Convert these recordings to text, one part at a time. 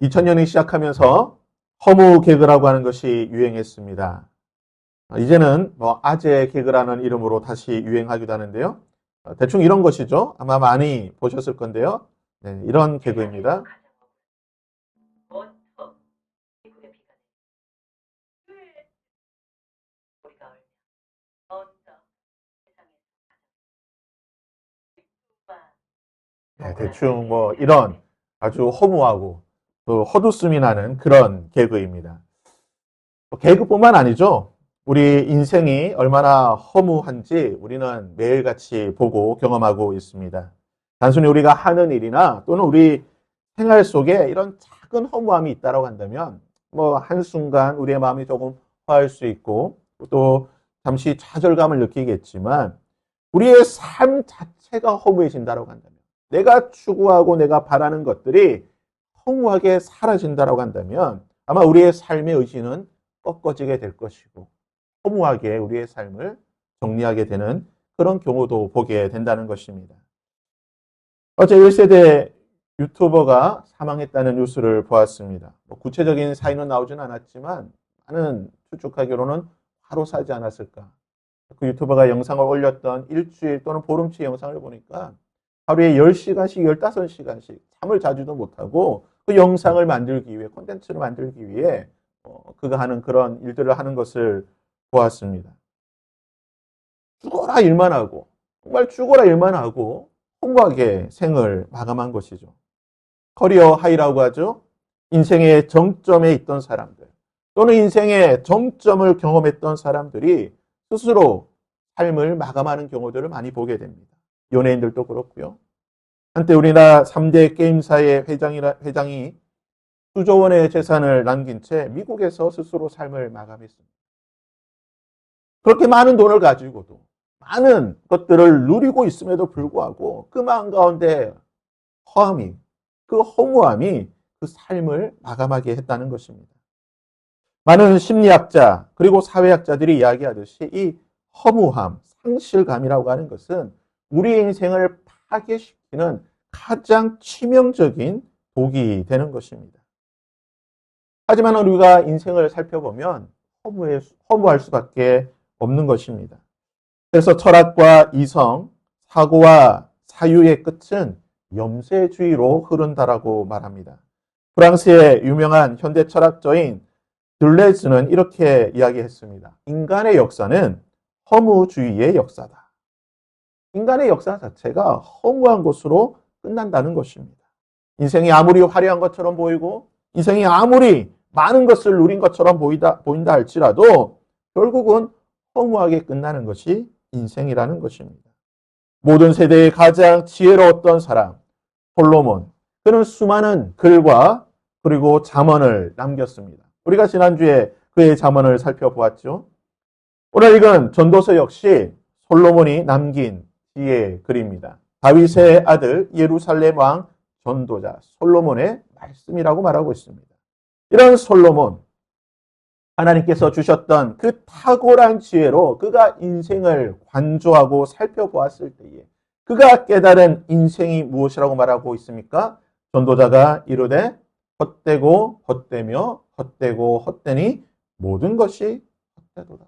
2000년이 시작하면서 허무 개그라고 하는 것이 유행했습니다. 이제는 아재 개그라는 이름으로 다시 유행하기도 하는데요. 대충 이런 것이죠. 아마 많이 보셨을 건데요. 네, 이런 개그입니다. 네, 대충 이런 아주 허무하고 또 헛웃음이 나는 그런 개그입니다. 개그뿐만 아니죠. 우리 인생이 얼마나 허무한지 우리는 매일같이 보고 경험하고 있습니다. 단순히 우리가 하는 일이나 또는 우리 생활 속에 이런 작은 허무함이 있다고 한다면 한순간 우리의 마음이 조금 화할 수 있고 또 잠시 좌절감을 느끼겠지만 우리의 삶 자체가 허무해진다고 한다면 내가 추구하고 내가 바라는 것들이 허무하게 사라진다고 한다면 아마 우리의 삶의 의지는 꺾어지게 될 것이고 허무하게 우리의 삶을 정리하게 되는 그런 경우도 보게 된다는 것입니다. 어제 1세대 유튜버가 사망했다는 뉴스를 보았습니다. 구체적인 사인은 나오진 않았지만 나는 추측하기로는 화로사지 않았을까. 그 유튜버가 영상을 올렸던 일주일 또는 보름치 영상을 보니까 하루에 10시간씩, 15시간씩 잠을 자주도 못하고 그 영상을 만들기 위해, 콘텐츠를 만들기 위해 그가 하는 그런 일들을 하는 것을 보았습니다. 죽어라 일만 하고, 정말 죽어라 일만 하고 허무하게 생을 마감한 것이죠. 커리어 하이라고 하죠. 인생의 정점에 있던 사람들 또는 인생의 정점을 경험했던 사람들이 스스로 삶을 마감하는 경우들을 많이 보게 됩니다. 연예인들도 그렇고요. 한때 우리나라 3대 게임사의 회장이 수조 원의 재산을 남긴 채 미국에서 스스로 삶을 마감했습니다. 그렇게 많은 돈을 가지고도 많은 것들을 누리고 있음에도 불구하고 그 마음 가운데 그 허무함이 그 삶을 마감하게 했다는 것입니다. 많은 심리학자 그리고 사회학자들이 이야기하듯이 이 허무함, 상실감이라고 하는 것은 우리의 인생을 파괴시키는 가장 치명적인 독이 되는 것입니다. 하지만 우리가 인생을 살펴보면 허무할 수밖에 없는 것입니다. 그래서 철학과 이성, 사고와 사유의 끝은 염세주의로 흐른다라고 말합니다. 프랑스의 유명한 현대 철학자인 들레즈는 이렇게 이야기했습니다. 인간의 역사는 허무주의의 역사다. 인간의 역사 자체가 허무한 것으로 끝난다는 것입니다. 인생이 아무리 화려한 것처럼 보이고 인생이 아무리 많은 것을 누린 것처럼 보인다 할지라도 결국은 허무하게 끝나는 것이 인생이라는 것입니다. 모든 세대의 가장 지혜로웠던 사람 솔로몬, 그는 수많은 글과 그리고 잠언을 남겼습니다. 우리가 지난주에 그의 잠언을 살펴보았죠. 오늘 읽은 전도서 역시 솔로몬이 남긴 지혜의 글입니다. 다윗의 아들 예루살렘 왕 전도자 솔로몬의 말씀이라고 말하고 있습니다. 이런 솔로몬, 하나님께서 주셨던 그 탁월한 지혜로 그가 인생을 관조하고 살펴보았을 때에 그가 깨달은 인생이 무엇이라고 말하고 있습니까? 전도자가 이르되 헛되고 헛되며 헛되고 헛되니 모든 것이 헛되도다.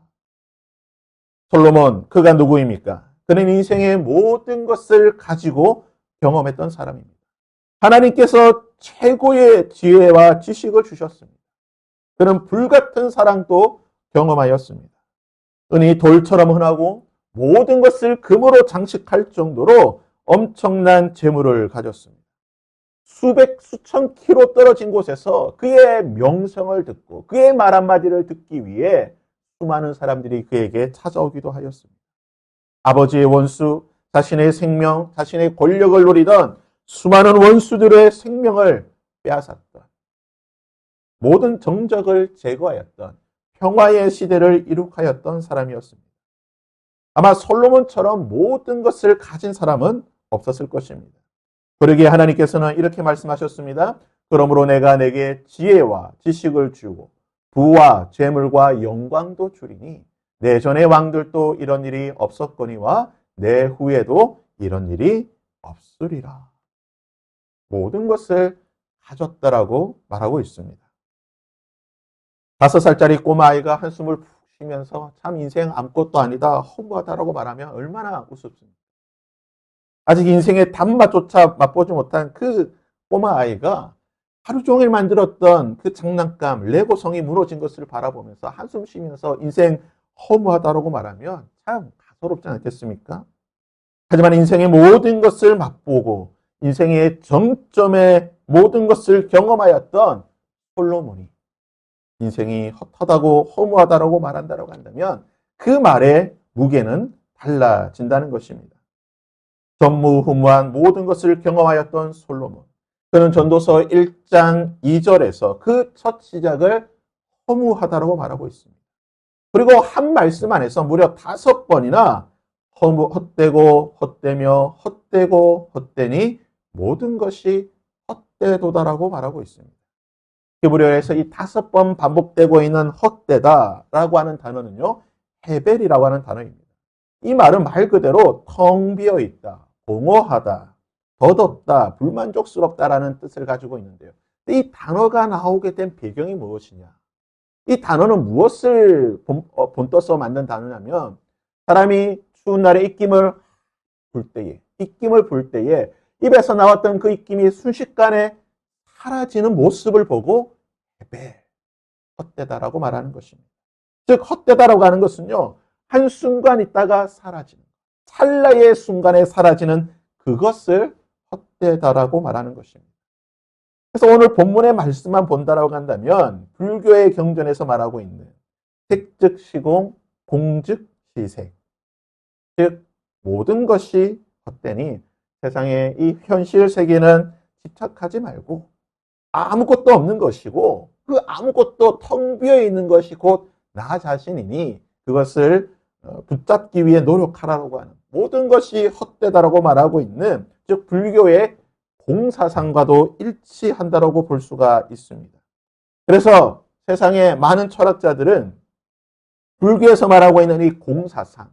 솔로몬, 그가 누구입니까? 그는 인생의 모든 것을 가지고 경험했던 사람입니다. 하나님께서 최고의 지혜와 지식을 주셨습니다. 그는 불같은 사랑도 경험하였습니다. 은이 돌처럼 흔하고 모든 것을 금으로 장식할 정도로 엄청난 재물을 가졌습니다. 수천 킬로 떨어진 곳에서 그의 명성을 듣고 그의 말 한마디를 듣기 위해 수많은 사람들이 그에게 찾아오기도 하였습니다. 아버지의 원수, 자신의 생명, 자신의 권력을 노리던 수많은 원수들의 생명을 빼앗았던 모든 정적을 제거하였던 평화의 시대를 이룩하였던 사람이었습니다. 아마 솔로몬처럼 모든 것을 가진 사람은 없었을 것입니다. 그러기에 하나님께서는 이렇게 말씀하셨습니다. 그러므로 내가 내게 지혜와 지식을 주고 부와 재물과 영광도 주리니 내 전의 왕들도 이런 일이 없었거니와 내 후에도 이런 일이 없으리라. 모든 것을 가졌다라고 말하고 있습니다. 5살짜리 꼬마아이가 한숨을 푹 쉬면서 참 인생 아무것도 아니다, 허무하다라고 말하면 얼마나 우습습니까? 아직 인생의 단맛조차 맛보지 못한 그 꼬마아이가 하루 종일 만들었던 그 장난감, 레고성이 무너진 것을 바라보면서 한숨 쉬면서 인생 허무하다라고 말하면 참 가소롭지 않겠습니까? 하지만 인생의 모든 것을 맛보고 인생의 정점의 모든 것을 경험하였던 솔로몬이 인생이 헛하다고 허무하다라고 말한다고 한다면 그 말의 무게는 달라진다는 것입니다. 전무후무한 모든 것을 경험하였던 솔로몬. 그는 전도서 1장 2절에서 그 첫 시작을 허무하다라고 말하고 있습니다. 그리고 한 말씀 안에서 무려 5번이나 헛되고 헛되며 헛되고 헛되니 모든 것이 헛되도다라고 말하고 있습니다. 히브리어에서 이 5번 반복되고 있는 헛되다라고 하는 단어는요, 헤벨이라고 하는 단어입니다. 이 말은 말 그대로 텅 비어 있다, 공허하다, 덧없다, 불만족스럽다라는 뜻을 가지고 있는데요. 이 단어가 나오게 된 배경이 무엇이냐? 이 단어는 무엇을 본떠서 만든 단어냐면 사람이 추운 날에 입김을 불 때에 입에서 나왔던 그 입김이 순식간에 사라지는 모습을 보고 헤벨, 헛되다라고 말하는 것입니다. 즉 헛되다라고 하는 것은요, 한순간 있다가 사라지는, 찰나의 순간에 사라지는 그것을 헛되다라고 말하는 것입니다. 그래서 오늘 본문의 말씀만 본다라고 한다면 불교의 경전에서 말하고 있는 색즉 시공, 공즉 시색, 즉 모든 것이 헛되니 세상의 이 현실 세계는 집착하지 말고 아무것도 없는 것이고 그 아무것도 텅 비어 있는 것이 곧 나 자신이니 그것을 붙잡기 위해 노력하라고 하는, 모든 것이 헛되다라고 말하고 있는, 즉 불교의 공사상과도 일치한다라고 볼 수가 있습니다. 그래서 세상의 많은 철학자들은 불교에서 말하고 있는 이 공사상,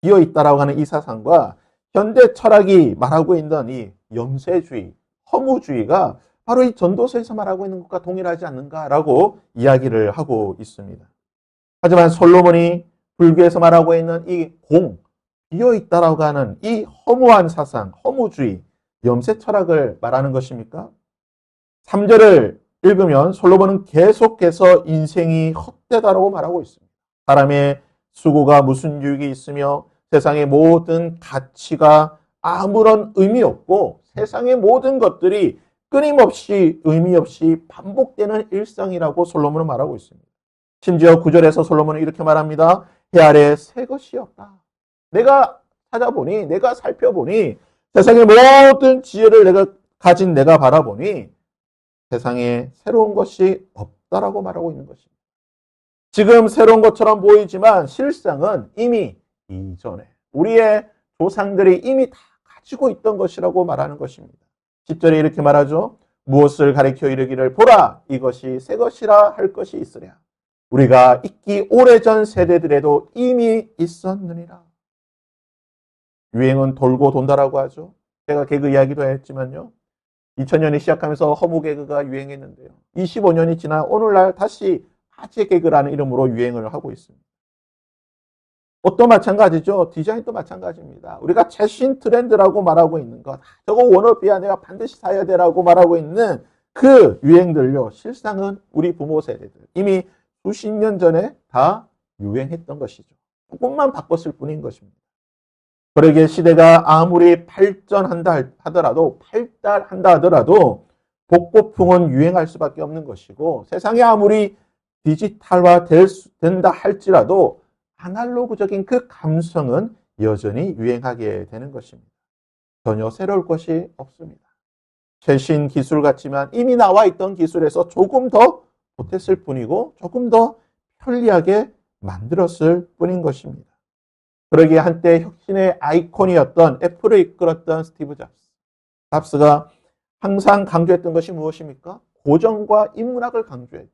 비어 있다라고 하는 이 사상과 현대 철학이 말하고 있는 이 염세주의, 허무주의가 바로 이 전도서에서 말하고 있는 것과 동일하지 않는가라고 이야기를 하고 있습니다. 하지만 솔로몬이 불교에서 말하고 있는 이 비어 있다라고 하는 이 허무한 사상, 허무주의, 염세 철학을 말하는 것입니까? 3절을 읽으면 솔로몬은 계속해서 인생이 헛되다라고 말하고 있습니다. 사람의 수고가 무슨 유익이 있으며 세상의 모든 가치가 아무런 의미 없고 세상의 모든 것들이 끊임없이 의미 없이 반복되는 일상이라고 솔로몬은 말하고 있습니다. 심지어 9절에서 솔로몬은 이렇게 말합니다. 해 아래 새 것이 없다. 내가 찾아보니, 내가 살펴보니 세상의 모든 지혜를 내가 바라보니 세상에 새로운 것이 없다라고 말하고 있는 것입니다. 지금 새로운 것처럼 보이지만 실상은 이미 이전에 우리의 조상들이 이미 다 가지고 있던 것이라고 말하는 것입니다. 10절에 이렇게 말하죠. 무엇을 가리켜 이르기를 보라, 이것이 새 것이라 할 것이 있으랴. 우리가 있기 오래전 세대들에도 이미 있었느니라. 유행은 돌고 돈다라고 하죠. 제가 개그 이야기도 했지만요. 2000년이 시작하면서 허무 개그가 유행했는데요. 25년이 지나 오늘날 다시 아재 개그라는 이름으로 유행을 하고 있습니다. 옷도 마찬가지죠. 디자인도 마찬가지입니다. 우리가 최신 트렌드라고 말하고 있는 것, 저거 워너비야 내가 반드시 사야 되라고 말하고 있는 그 유행들요. 실상은 우리 부모 세대들 이미 수십 년 전에 다 유행했던 것이죠. 조금만 바꿨을 뿐인 것입니다. 그러기에 시대가 아무리 발전한다 하더라도 복고풍은 유행할 수밖에 없는 것이고 세상이 아무리 디지털화 된다 할지라도 아날로그적인 그 감성은 여전히 유행하게 되는 것입니다. 전혀 새로울 것이 없습니다. 최신 기술 같지만 이미 나와 있던 기술에서 조금 더 보탰을 뿐이고 조금 더 편리하게 만들었을 뿐인 것입니다. 그러기에 한때 혁신의 아이콘이었던 애플을 이끌었던 스티브 잡스가 항상 강조했던 것이 무엇입니까? 고전과 인문학을 강조했죠.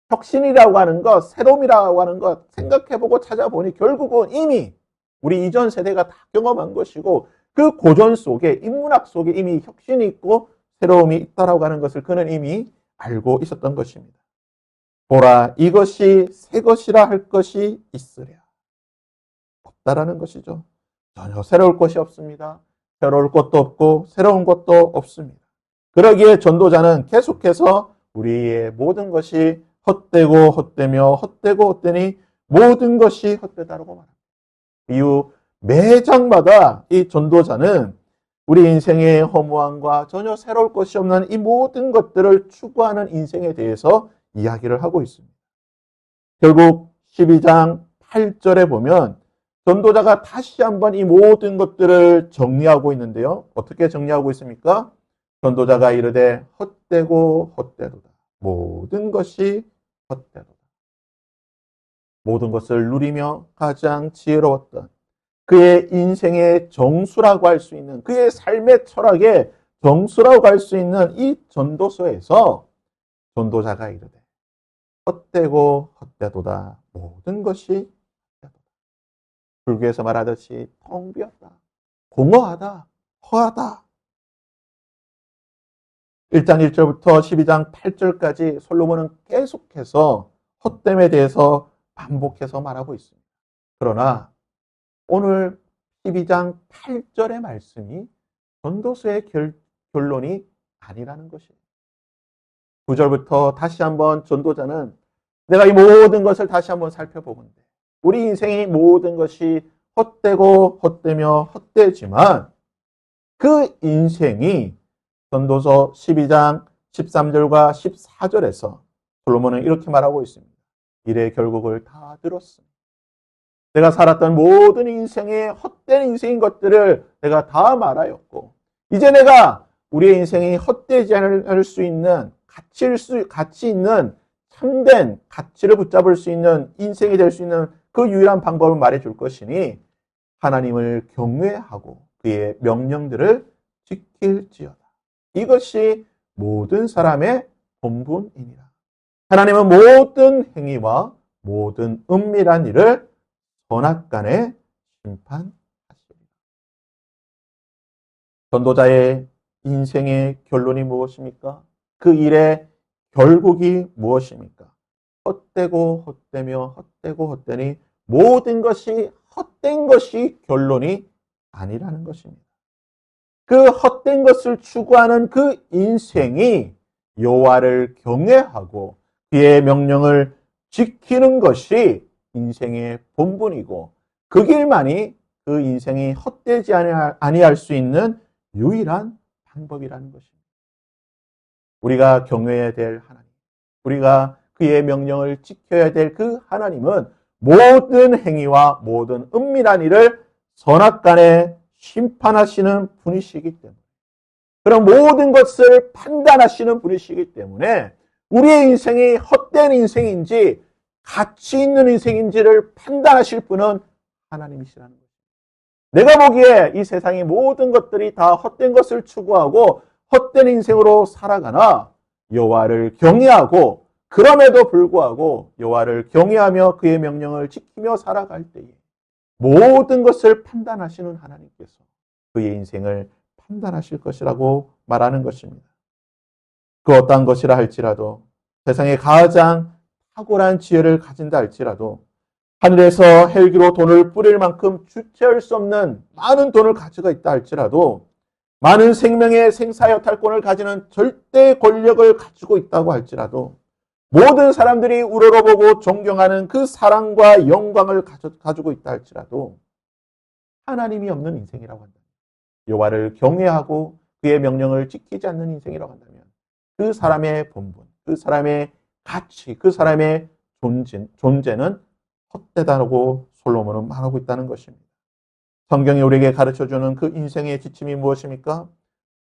혁신이라고 하는 것, 새로움이라고 하는 것 생각해보고 찾아보니 결국은 이미 우리 이전 세대가 다 경험한 것이고 그 고전 속에, 인문학 속에 이미 혁신이 있고 새로움이 있다라고 하는 것을 그는 이미 알고 있었던 것입니다. 보라, 이것이 새 것이라 할 것이 있으랴. 없다라는 것이죠. 전혀 새로울 것이 없습니다. 새로울 것도 없고 새로운 것도 없습니다. 그러기에 전도자는 계속해서 우리의 모든 것이 헛되고 헛되며 헛되고 헛되니 모든 것이 헛되다라고 말합니다. 이후 매 장마다 이 전도자는 우리 인생의 허무함과 전혀 새로울 것이 없는 이 모든 것들을 추구하는 인생에 대해서 이야기를 하고 있습니다. 결국 12장 8절에 보면 전도자가 다시 한번 이 모든 것들을 정리하고 있는데요. 어떻게 정리하고 있습니까? 전도자가 이르되 헛되고 헛되도다. 모든 것이 헛되도다. 모든 것을 누리며 가장 지혜로웠던 그의 인생의 정수라고 할 수 있는, 그의 삶의 철학의 정수라고 할 수 있는 이 전도서에서 전도자가 이르되 헛되고 헛되도다. 모든 것이 헛되도다. 불교에서 말하듯이 텅 비었다. 공허하다. 허하다. 1장 1절부터 12장 8절까지 솔로몬은 계속해서 헛됨에 대해서 반복해서 말하고 있습니다. 그러나 오늘 12장 8절의 말씀이 전도서의 결론이 아니라는 것이에요. 9절부터 다시 한번 전도자는 내가 이 모든 것을 다시 한번 살펴보건대 우리 인생의 모든 것이 헛되고 헛되며 헛되지만 그 인생이 전도서 12장 13절과 14절에서 솔로몬은 이렇게 말하고 있습니다. 일의 결국을 다 들었습니다. 내가 살았던 모든 인생의 헛된 인생인 것들을 내가 다 말하였고 이제 내가 우리의 인생이 헛되지 않을 수 있는 가치 있는 참된 가치를 붙잡을 수 있는 인생이 될 수 있는 그 유일한 방법을 말해줄 것이니 하나님을 경외하고 그의 명령들을 지킬지어다. 이것이 모든 사람의 본분이니라. 하나님은 모든 행위와 모든 은밀한 일을 선악간에 심판하시리라. 전도자의 인생의 결론이 무엇입니까? 그 일의 결국이 무엇입니까? 헛되고 헛되며 헛되고 헛되니 모든 것이 헛된 것이 결론이 아니라는 것입니다. 그 헛된 것을 추구하는 그 인생이 여호와를 경외하고 그의 명령을 지키는 것이 인생의 본분이고 그 길만이 그 인생이 헛되지 아니할 수 있는 유일한 방법이라는 것입니다. 우리가 경외해야 될 하나님, 우리가 그의 명령을 지켜야 될 그 하나님은 모든 행위와 모든 은밀한 일을 선악간에 심판하시는 분이시기 때문에 그런 모든 것을 판단하시는 분이시기 때문에 우리의 인생이 헛된 인생인지 가치 있는 인생인지를 판단하실 분은 하나님이시라는 거예요. 내가 보기에 이 세상의 모든 것들이 다 헛된 것을 추구하고 헛된 인생으로 살아가나 여호와를 경외하고 그럼에도 불구하고 여호와를 경외하며 그의 명령을 지키며 살아갈 때에 모든 것을 판단하시는 하나님께서 그의 인생을 판단하실 것이라고 말하는 것입니다. 그 어떠한 것이라 할지라도 세상에 가장 탁월한 지혜를 가진다 할지라도 하늘에서 헬기로 돈을 뿌릴 만큼 주체할 수 없는 많은 돈을 가지고 있다 할지라도 많은 생명의 생사여탈권을 가지는 절대 권력을 가지고 있다고 할지라도 모든 사람들이 우러러보고 존경하는 그 사랑과 영광을 가지고 있다 할지라도 하나님이 없는 인생이라고 한다면 여호와를 경외하고 그의 명령을 지키지 않는 인생이라고 한다면 그 사람의 본분, 그 사람의 가치, 그 사람의 존재는 헛되다고 솔로몬은 말하고 있다는 것입니다. 성경이 우리에게 가르쳐주는 그 인생의 지침이 무엇입니까?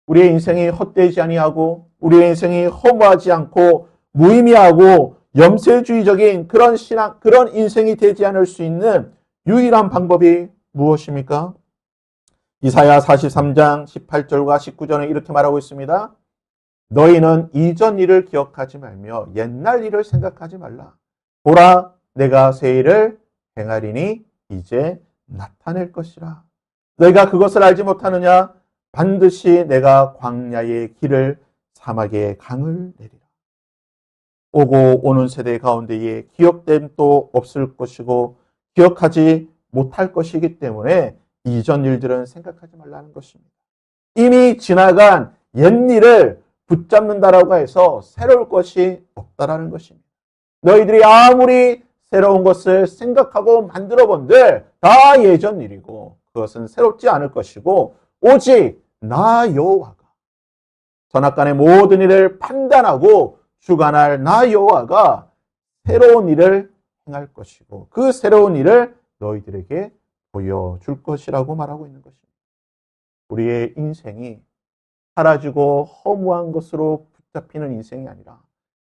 우리의 인생이 헛되지 아니하고 우리의 인생이 허무하지 않고 무의미하고 염세주의적인 그런 신앙, 그런 인생이 되지 않을 수 있는 유일한 방법이 무엇입니까? 이사야 43장 18절과 19절은 이렇게 말하고 있습니다. 너희는 이전 일을 기억하지 말며 옛날 일을 생각하지 말라. 보라, 내가 새 일을 행하리니 이제 나타낼 것이라. 너희가 그것을 알지 못하느냐? 반드시 내가 광야의 길을 사막의 강을 내리라. 오고 오는 세대 가운데에 기억됨도 없을 것이고 기억하지 못할 것이기 때문에 이전 일들은 생각하지 말라는 것입니다. 이미 지나간 옛일을 붙잡는다라고 해서 새로울 것이 없다라는 것입니다. 너희들이 아무리 새로운 것을 생각하고 만들어 본들 다 예전 일이고 그것은 새롭지 않을 것이고 오직 나 여호와가 선악간의 모든 일을 판단하고 주관할 나 여호와가 새로운 일을 행할 것이고 그 새로운 일을 너희들에게 보여줄 것이라고 말하고 있는 것입니다. 우리의 인생이 사라지고 허무한 것으로 붙잡히는 인생이 아니라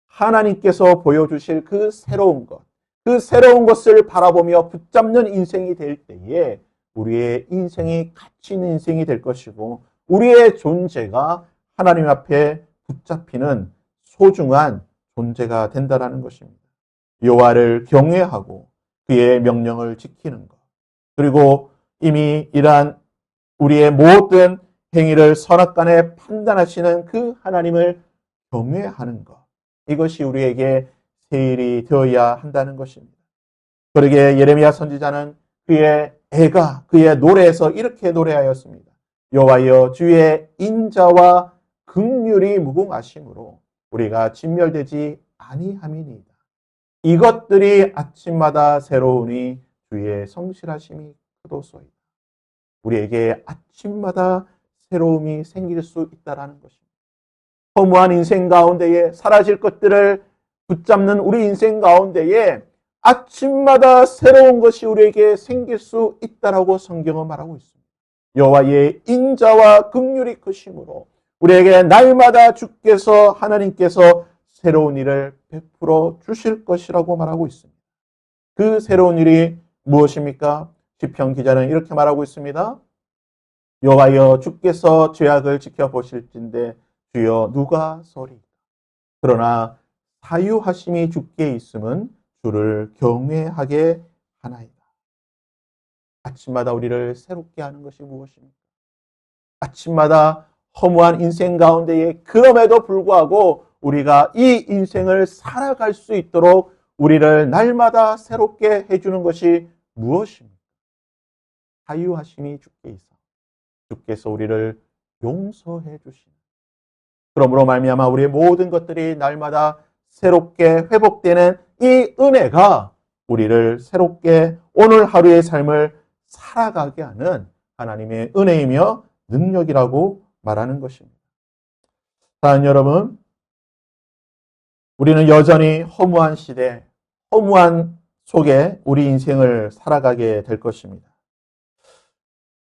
하나님께서 보여주실 그 새로운 것, 그 새로운 것을 바라보며 붙잡는 인생이 될 때에 우리의 인생이 가치 있는 인생이 될 것이고 우리의 존재가 하나님 앞에 붙잡히는 소중한 존재가 된다라는 것입니다. 여호와를 경외하고 그의 명령을 지키는 것, 그리고 이미 이러한 우리의 모든 행위를 선악간에 판단하시는 그 하나님을 경외하는 것, 이것이 우리에게 세일이 되어야 한다는 것입니다. 그러기에 예레미야 선지자는 그의 애가 그의 노래에서 이렇게 노래하였습니다. 여호와여 주의 인자와 긍휼이 무궁하심으로 우리가 진멸되지 아니함이니이다. 이것들이 아침마다 새로우니 주의 성실하심이 크도소이다. 우리에게 아침마다 새로움이 생길 수 있다는 것입니다. 허무한 인생 가운데에 사라질 것들을 붙잡는 우리 인생 가운데에 아침마다 새로운 것이 우리에게 생길 수 있다라고 성경은 말하고 있습니다. 여호와의 인자와 긍휼이 크심으로 우리에게 날마다 주께서 하나님께서 새로운 일을 베풀어 주실 것이라고 말하고 있습니다. 그 새로운 일이 무엇입니까? 시편 기자는 이렇게 말하고 있습니다. 여호와여 주께서 죄악을 지켜보실진대 주여 누가 서리이까? 그러나 사유하심이 주께 있음은 주를 경외하게 하나이다. 아침마다 우리를 새롭게 하는 것이 무엇입니까? 아침마다 허무한 인생 가운데에 그럼에도 불구하고 우리가 이 인생을 살아갈 수 있도록 우리를 날마다 새롭게 해주는 것이 무엇입니까? 사유하심이 주께 있어 주께서 우리를 용서해 주시는, 그러므로 말미암아 우리의 모든 것들이 날마다 새롭게 회복되는 이 은혜가 우리를 새롭게 오늘 하루의 삶을 살아가게 하는 하나님의 은혜이며 능력이라고 말하는 것입니다. 사랑하는 여러분, 우리는 여전히 허무한 시대, 허무한 속에 우리 인생을 살아가게 될 것입니다.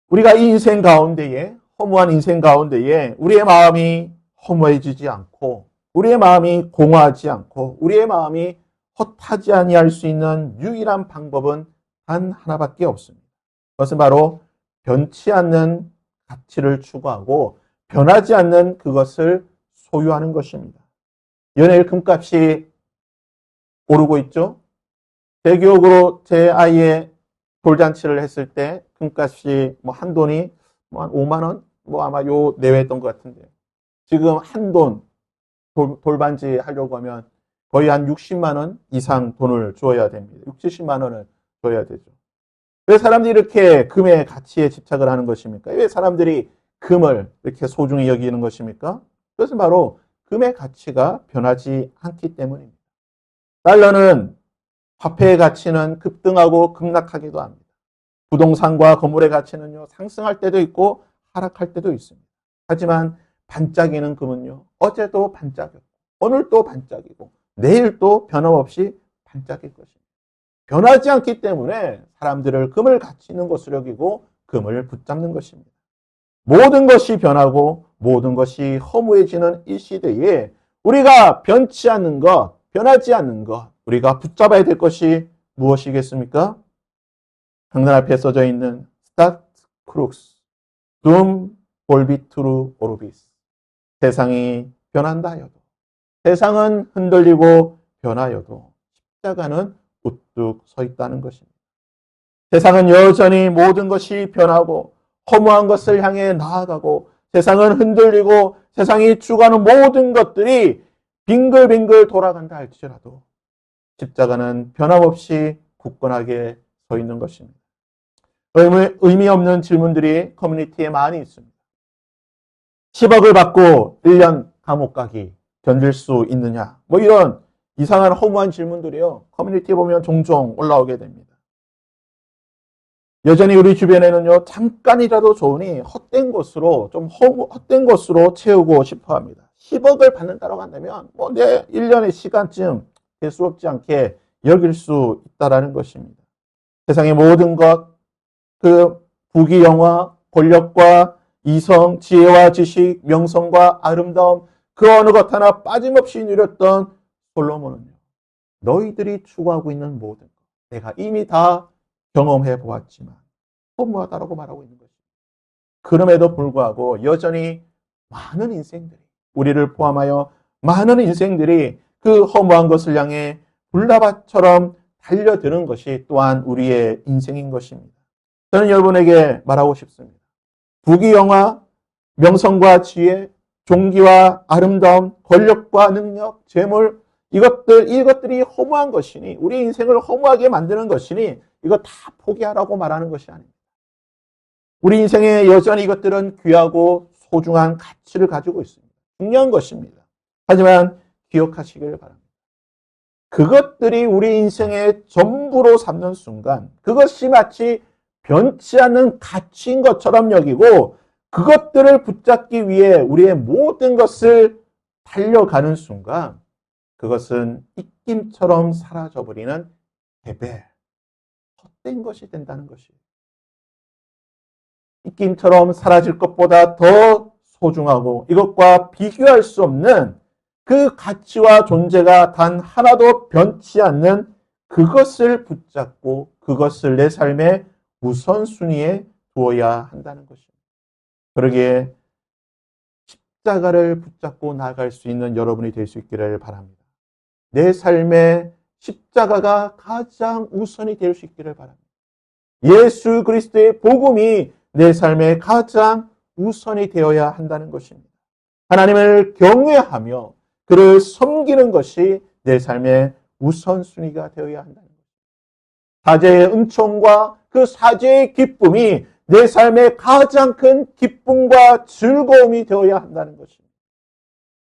우리가 이 인생 가운데에, 허무한 인생 가운데에 우리의 마음이 허무해지지 않고 우리의 마음이 공허하지 않고 우리의 마음이 헛하지 아니할 수 있는 유일한 방법은 단 하나밖에 없습니다. 그것은 바로 변치 않는 가치를 추구하고 변하지 않는 그것을 소유하는 것입니다. 연일 금값이 오르고 있죠. 제 기억으로 제 아이의 돌잔치를 했을 때 금값이 한 돈이 한 5만 원? 아마 요 내외였던 것 같은데 지금 한 돈 돌반지 하려고 하면 거의 한 60만 원 이상 돈을 줘야 됩니다. 60, 70만 원을 줘야 되죠. 왜 사람들이 이렇게 금의 가치에 집착을 하는 것입니까? 왜 사람들이 금을 이렇게 소중히 여기는 것입니까? 그것은 바로 금의 가치가 변하지 않기 때문입니다. 달러는 화폐의 가치는 급등하고 급락하기도 합니다. 부동산과 건물의 가치는요, 상승할 때도 있고 하락할 때도 있습니다. 하지만 반짝이는 금은요, 어제도 반짝였고 오늘도 반짝이고 내일도 변함없이 반짝일 것입니다. 변하지 않기 때문에 사람들을 금을 가치 있는 것으로 여기고 금을 붙잡는 것입니다. 모든 것이 변하고 모든 것이 허무해지는 이 시대에 우리가 변치 않는 것, 변하지 않는 것, 우리가 붙잡아야 될 것이 무엇이겠습니까? 강단 앞에 써져 있는 스tat crux, dum volvitur orbis. 세상이 변한다 하여도, 세상은 흔들리고 변하여도 십자가는 우뚝 서 있다는 것입니다. 세상은 여전히 모든 것이 변하고 허무한 것을 향해 나아가고 세상은 흔들리고 세상이 추구하는 모든 것들이 빙글빙글 돌아간다 할지라도 십자가는 변함없이 굳건하게 서 있는 것입니다. 의미 없는 질문들이 커뮤니티에 많이 있습니다. 10억을 받고 1년 감옥 가기 견딜 수 있느냐? 뭐 이런 이상한 허무한 질문들이요. 커뮤니티에 보면 종종 올라오게 됩니다. 여전히 우리 주변에는요, 잠깐이라도 좋으니 헛된 것으로, 헛된 것으로 채우고 싶어 합니다. 10억을 받는다고 한다면, 내 1년의 시간쯤 대수롭지 않게 여길 수 있다라는 것입니다. 세상의 모든 것, 부귀, 영화, 권력과 이성, 지혜와 지식, 명성과 아름다움, 그 어느 것 하나 빠짐없이 누렸던 솔로몬은요, 너희들이 추구하고 있는 모든 것, 내가 이미 다 경험해 보았지만 허무하다라고 말하고 있는 것입니다. 그럼에도 불구하고 여전히 많은 인생들이, 우리를 포함하여 많은 인생들이 그 허무한 것을 향해 불나밭처럼 달려드는 것이 또한 우리의 인생인 것입니다. 저는 여러분에게 말하고 싶습니다. 부귀, 영화, 명성과 지혜, 종기와 아름다움, 권력과 능력, 재물, 이것들이 허무한 것이니, 우리 인생을 허무하게 만드는 것이니, 이거 다 포기하라고 말하는 것이 아닙니다. 우리 인생에 여전히 이것들은 귀하고 소중한 가치를 가지고 있습니다. 중요한 것입니다. 하지만 기억하시길 바랍니다. 그것들이 우리 인생의 전부로 삼는 순간, 그것이 마치 변치 않는 가치인 것처럼 여기고, 그것들을 붙잡기 위해 우리의 모든 것을 달려가는 순간, 그것은 입김처럼 사라져버리는 베벨, 헛된 것이 된다는 것이에요. 입김처럼 사라질 것보다 더 소중하고 이것과 비교할 수 없는 그 가치와 존재가 단 하나도 변치 않는 그것을 붙잡고 그것을 내 삶의 우선순위에 두어야 한다는 것입니다. 그러기에 십자가를 붙잡고 나아갈 수 있는 여러분이 될 수 있기를 바랍니다. 내 삶의 십자가가 가장 우선이 될 수 있기를 바랍니다. 예수 그리스도의 복음이 내 삶의 가장 우선이 되어야 한다는 것입니다. 하나님을 경외하며 그를 섬기는 것이 내 삶의 우선순위가 되어야 한다는 것입니다. 사죄의 은총과 그 사죄의 기쁨이 내 삶의 가장 큰 기쁨과 즐거움이 되어야 한다는 것입니다.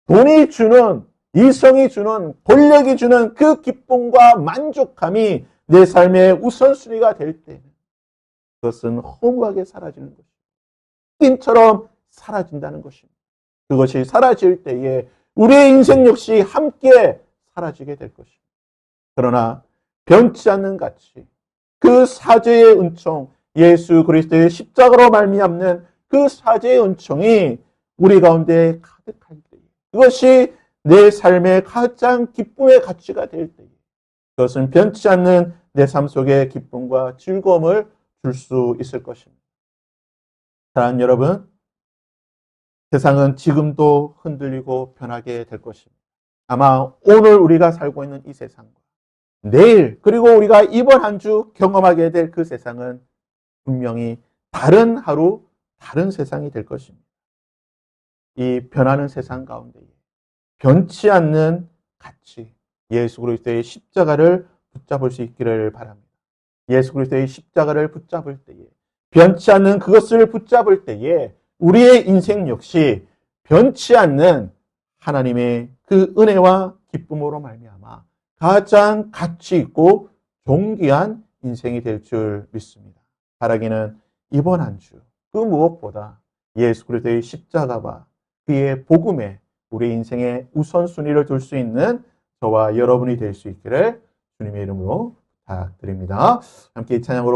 돈이 주는, 이성이 주는, 권력이 주는 그 기쁨과 만족함이 내 삶의 우선순위가 될 때 그것은 허무하게 사라지는 것입니다. 낀처럼 사라진다는 것입니다. 그것이 사라질 때에 우리의 인생 역시 함께 사라지게 될 것입니다. 그러나 변치 않는 가치, 그 사죄의 은총, 예수 그리스도의 십자가로 말미암는 그 사죄의 은총이 우리 가운데 가득할 때에 그것이 내 삶의 가장 기쁨의 가치가 될 때에 그것은 변치 않는 내 삶 속의 기쁨과 즐거움을 줄 수 있을 것입니다. 사랑하는 여러분, 세상은 지금도 흔들리고 변하게 될 것입니다. 아마 오늘 우리가 살고 있는 이 세상과 내일 그리고 우리가 이번 한 주 경험하게 될 그 세상은 분명히 다른 하루, 다른 세상이 될 것입니다. 이 변하는 세상 가운데 변치 않는 가치, 예수 그리스도의 십자가를 붙잡을 수 있기를 바랍니다. 예수 그리스도의 십자가를 붙잡을 때에, 변치 않는 그것을 붙잡을 때에 우리의 인생 역시 변치 않는 하나님의 그 은혜와 기쁨으로 말미암아 가장 가치 있고 존귀한 인생이 될 줄 믿습니다. 바라기는 이번 한 주 그 무엇보다 예수 그리스도의 십자가와 그의 복음에 우리 인생의 우선순위를 둘 수 있는 저와 여러분이 될 수 있기를 주님의 이름으로 부탁드립니다. 함께 이 찬양으로